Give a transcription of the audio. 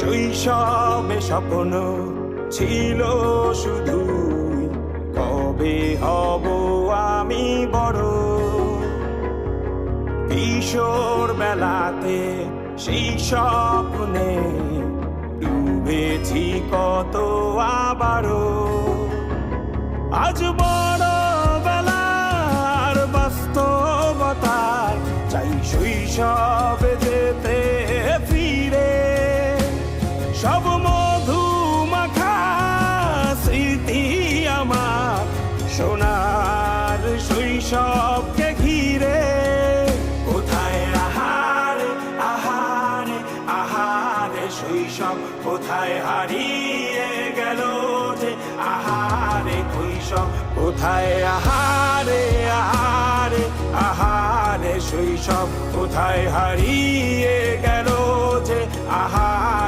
শৈশবে স্বপ্ন ছিল শুধুই কবে হব আমি বড়। কিশোর বেলাতে সেই স্বপ্নে ডুবেছি কত আবারও। আজ বড় বেলার বাস্তবতায় চাই শৈশবে যেতে ফিরে। সব মধু মাখা স্মৃতি আমার সোনার শৈশবকে ঘিরে। কোথায় আহারে আহারে আহারে শৈশব কোথায় হারিয়ে গেল যে আহারে শৈশব। কোথায় আহারে আহারে আহারে শৈশব কোথায় হারিয়ে গেল যে আহারে।